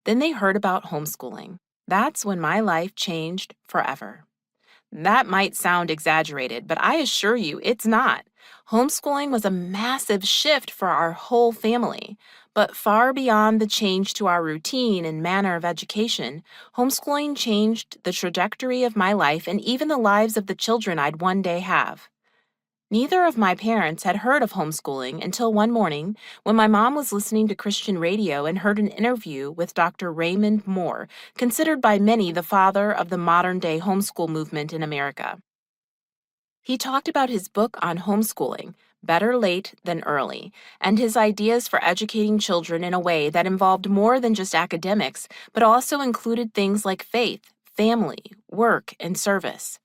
Then they heard about homeschooling. That's when my life changed forever. That might sound exaggerated, but I assure you it's not. Homeschooling was a massive shift for our whole family. But far beyond the change to our routine and manner of education, homeschooling changed the trajectory of my life and even the lives of the children I'd one day have. Neither of my parents had heard of homeschooling until one morning when my mom was listening to Christian radio and heard an interview with Dr. Raymond Moore, considered by many the father of the modern-day homeschool movement in America. He talked about his book on homeschooling, Better Late Than Early, and his ideas for educating children in a way that involved more than just academics, but also included things like faith, family, work, and service.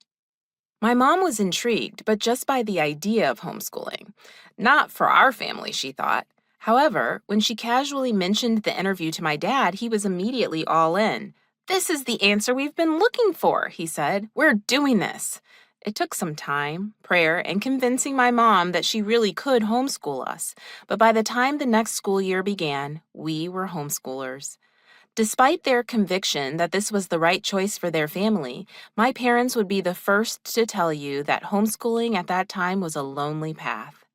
My mom was intrigued, but just by the idea of homeschooling. Not for our family, she thought. However, when she casually mentioned the interview to my dad, he was immediately all in. "This is the answer we've been looking for," he said. "We're doing this." It took some time, prayer, and convincing my mom that she really could homeschool us. But by the time the next school year began, we were homeschoolers. Despite their conviction that this was the right choice for their family, my parents would be the first to tell you that homeschooling at that time was a lonely path.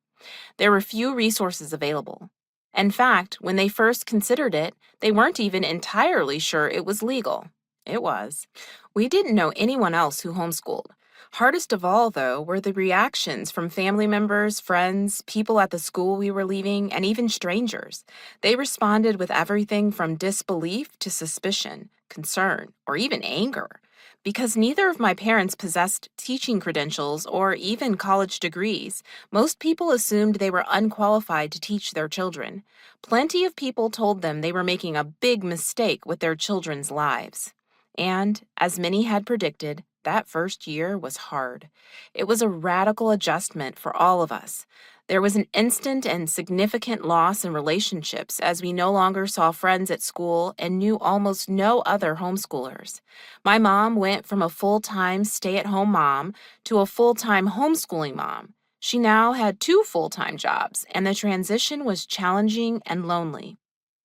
There were few resources available. In fact, when they first considered it, they weren't even entirely sure it was legal. It was. We didn't know anyone else who homeschooled. Hardest of all, though, were the reactions from family members, friends, people at the school we were leaving, and even strangers. They responded with everything from disbelief to suspicion, concern, or even anger. Because neither of my parents possessed teaching credentials or even college degrees, most people assumed they were unqualified to teach their children. Plenty of people told them they were making a big mistake with their children's lives. And, as many had predicted, that first year was hard. It was a radical adjustment for all of us. There was an instant and significant loss in relationships as we no longer saw friends at school and knew almost no other homeschoolers. My mom went from a full-time stay-at-home mom to a full-time homeschooling mom. She now had two full-time jobs, and the transition was challenging and lonely.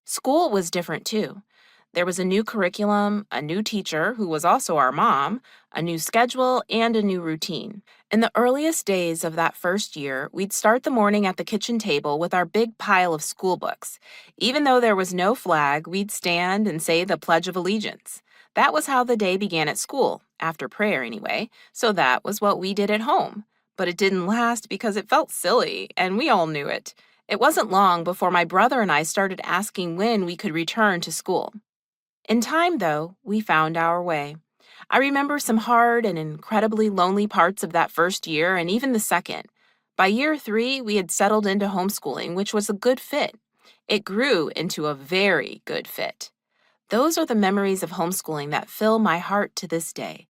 School was different, too. There was a new curriculum, a new teacher, who was also our mom, a new schedule, and a new routine. In the earliest days of that first year, we'd start the morning at the kitchen table with our big pile of school books. Even though there was no flag, we'd stand and say the Pledge of Allegiance. That was how the day began at school, after prayer anyway, so that was what we did at home. But it didn't last because it felt silly, and we all knew it. It wasn't long before my brother and I started asking when we could return to school. In time, though, we found our way. I remember some hard and incredibly lonely parts of that first year and even the second. By year 3, we had settled into homeschooling, which was a good fit. It grew into a very good fit. Those are the memories of homeschooling that fill my heart to this day.